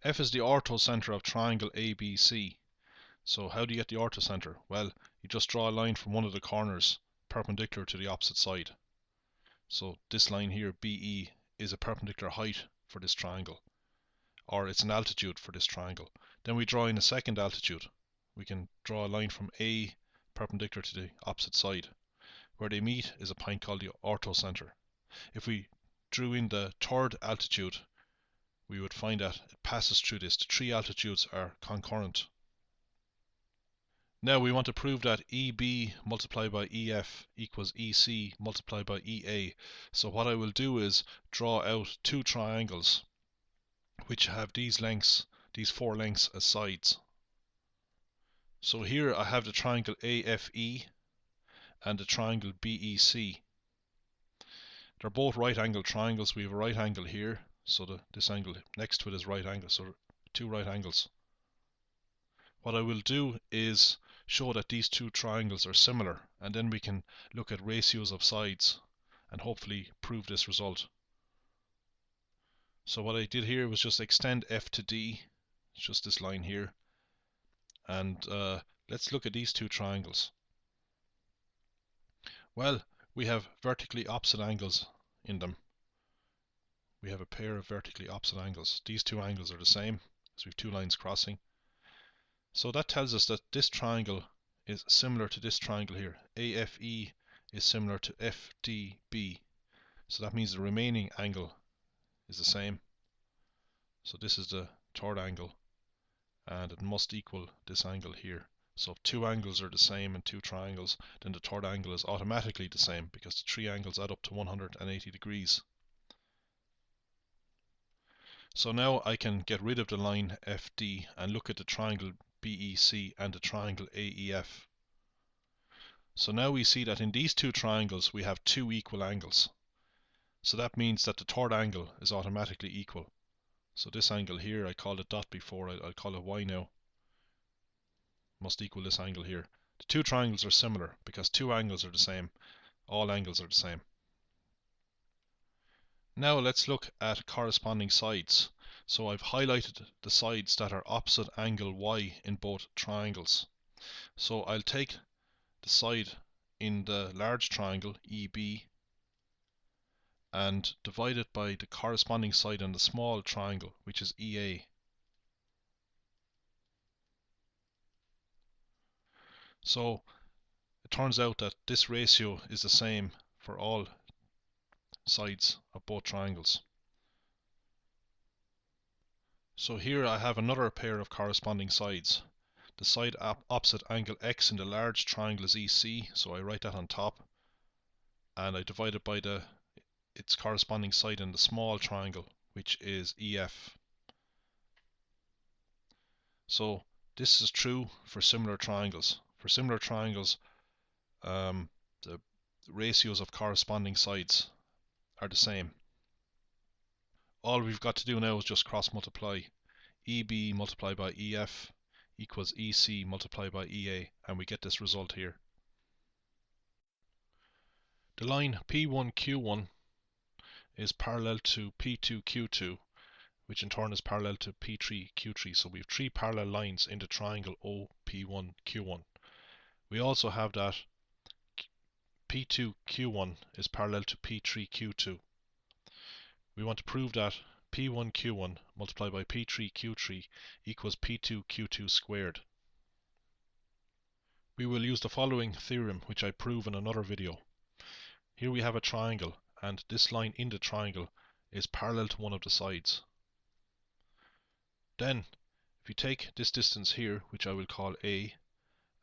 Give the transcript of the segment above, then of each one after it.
F is the orthocenter of triangle ABC. So how do you get the orthocenter? Well, you just draw a line from one of the corners perpendicular to the opposite side. So this line here, BE, is a perpendicular height for this triangle, or it's an altitude for this triangle. Then we draw in a second altitude. We can draw a line from A perpendicular to the opposite side. Where they meet is a point called the orthocenter. If we drew in the third altitude, we would find that it passes through this. The three altitudes are concurrent. Now we want to prove that EB multiplied by EF equals EC multiplied by EA. So what I will do is draw out two triangles which have these lengths, these four lengths as sides. So here I have the triangle AFE and the triangle BEC. They're both right angle triangles. We have a right angle here, so this angle next to it is right angle, so two right angles. What I will do is show that these two triangles are similar, and then we can look at ratios of sides and hopefully prove this result. So what I did here was just extend F to D, it's just this line here, and let's look at these two triangles. Well, we have vertically opposite angles in them. We have a pair of vertically opposite angles. These two angles are the same, so we have two lines crossing. So that tells us that this triangle is similar to this triangle here. AFE is similar to FDB. So that means the remaining angle is the same. So this is the third angle, and it must equal this angle here. So if two angles are the same in two triangles, then the third angle is automatically the same because the three angles add up to 180 degrees. So now I can get rid of the line FD and look at the triangle BEC and the triangle AEF. So now we see that in these two triangles we have two equal angles. So that means that the third angle is automatically equal. So this angle here, I called it dot before, I'll call it Y now, must equal this angle here. The two triangles are similar because two angles are the same. All angles are the same. Now let's look at corresponding sides. So I've highlighted the sides that are opposite angle Y in both triangles. So I'll take the side in the large triangle, EB, and divide it by the corresponding side in the small triangle, which is EA. So it turns out that this ratio is the same for all sides of both triangles. So here I have another pair of corresponding sides. The side opposite angle X in the large triangle is EC, so I write that on top, and I divide it by its corresponding side in the small triangle, which is EF. So this is true for similar triangles. For similar triangles, the ratios of corresponding sides are the same. All we've got to do now is just cross multiply. EB multiplied by EF equals EC multiplied by EA, and we get this result here. The line P1Q1 is parallel to P2Q2, which in turn is parallel to P3Q3. So we have three parallel lines in the triangle OP1Q1. We also have that P2Q1 is parallel to P3Q2. We want to prove that P1Q1 multiplied by P3Q3 equals P2Q2 squared. We will use the following theorem, which I prove in another video. Here we have a triangle, and this line in the triangle is parallel to one of the sides. Then, if you take this distance here, which I will call A,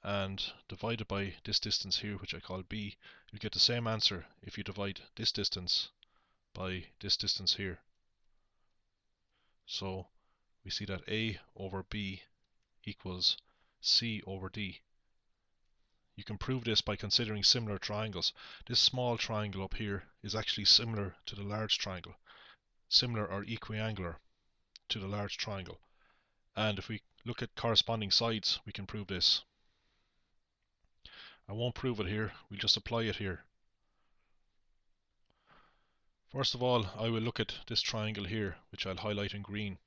and divide it by this distance here, which I call B, you get the same answer if you divide this distance by this distance here. So we see that A over B equals C over D. You can prove this by considering similar triangles. This small triangle up here is actually similar to the large triangle, similar or equiangular to the large triangle. And if we look at corresponding sides, we can prove this. I won't prove it here, we'll just apply it here. First of all, I will look at this triangle here, which I'll highlight in green.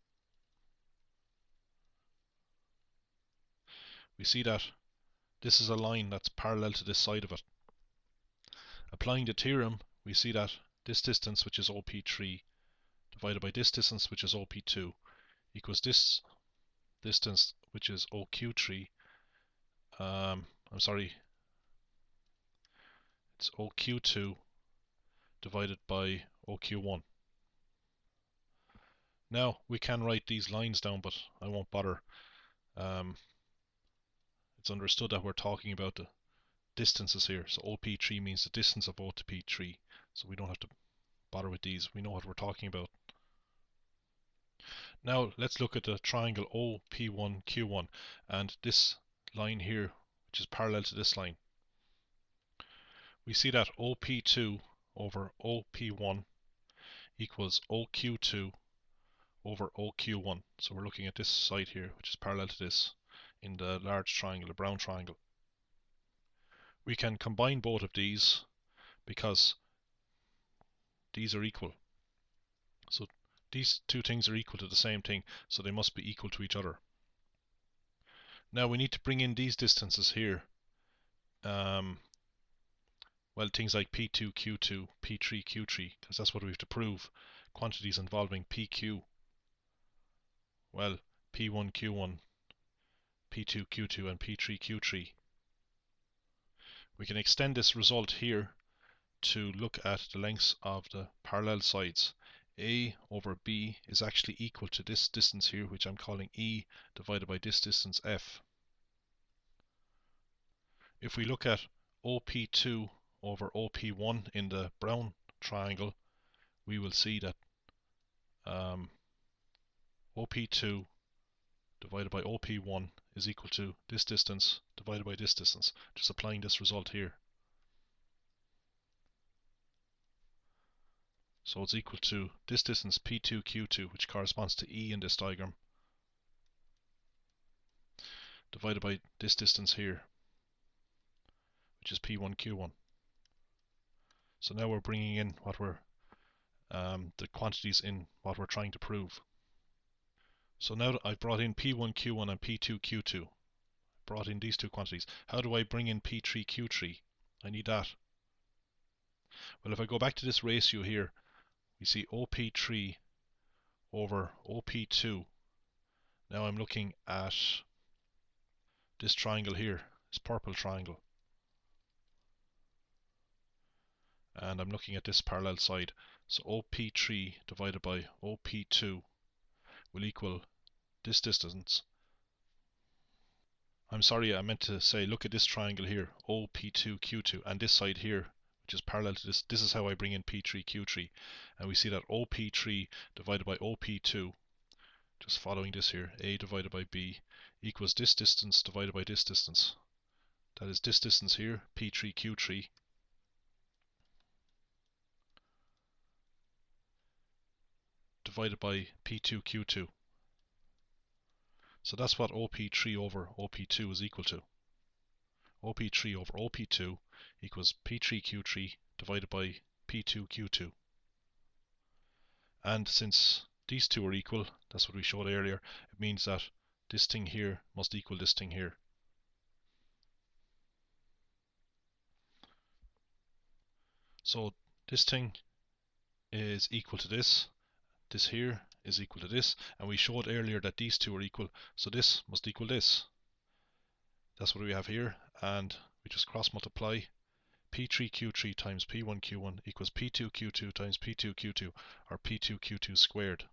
we see that this is a line that's parallel to this side of it. Applying the theorem, we see that this distance, which is OP3, divided by this distance, which is OP2, equals this distance, which is OQ3. I'm sorry, it's OQ2 divided by OQ1. Now we can write these lines down, but I won't bother. It's understood that we're talking about the distances here. So OP3 means the distance of O to P3. So we don't have to bother with these. We know what we're talking about. Now let's look at the triangle OP1Q1 and this line here, which is parallel to this line. We see that OP2 over OP1 equals OQ2 over OQ1. So we're looking at this side here, which is parallel to this in the large triangle, the brown triangle. We can combine both of these because these are equal. So these two things are equal to the same thing, so they must be equal to each other. Now we need to bring in these distances here. Well, things like P2, Q2, P3, Q3, because that's what we have to prove. Quantities involving PQ. Well, P1, Q1, P2, Q2, and P3, Q3. We can extend this result here to look at the lengths of the parallel sides. A over B is actually equal to this distance here, which I'm calling E, divided by this distance F. If we look at OP2 over OP1 in the brown triangle, we will see that OP2 divided by OP1 is equal to this distance divided by this distance, just applying this result here. So it's equal to this distance P2, Q2, which corresponds to E in this diagram, divided by this distance here, which is P1, Q1. So now we're bringing in what we're the quantities in what we're trying to prove. So now that I've brought in P1, Q1 and P2, Q2, brought in these two quantities, how do I bring in P3, Q3? I need that. Well, if I go back to this ratio here, we see OP3 over OP2. Now I'm looking at this triangle here, this purple triangle. And I'm looking at this parallel side. So OP3 divided by OP2 will equal this distance. I'm sorry, I meant to say look at this triangle here, OP2, Q2, and this side here, which is parallel to this. This is how I bring in P3, Q3. And we see that OP3 divided by OP2, just following this here, A divided by B, equals this distance divided by this distance. That is this distance here, P3, Q3, divided by P2, Q2. So that's what OP3 over OP2 is equal to. OP3 over OP2 equals P3, Q3 divided by P2, Q2. And since these two are equal, that's what we showed earlier, it means that this thing here must equal this thing here. So this thing is equal to this here is equal to this, and we showed earlier that these two are equal, so this must equal this. That's what we have here, and we just cross multiply. P3Q3 times P1Q1 equals P2Q2 times P2Q2, or P2Q2 squared.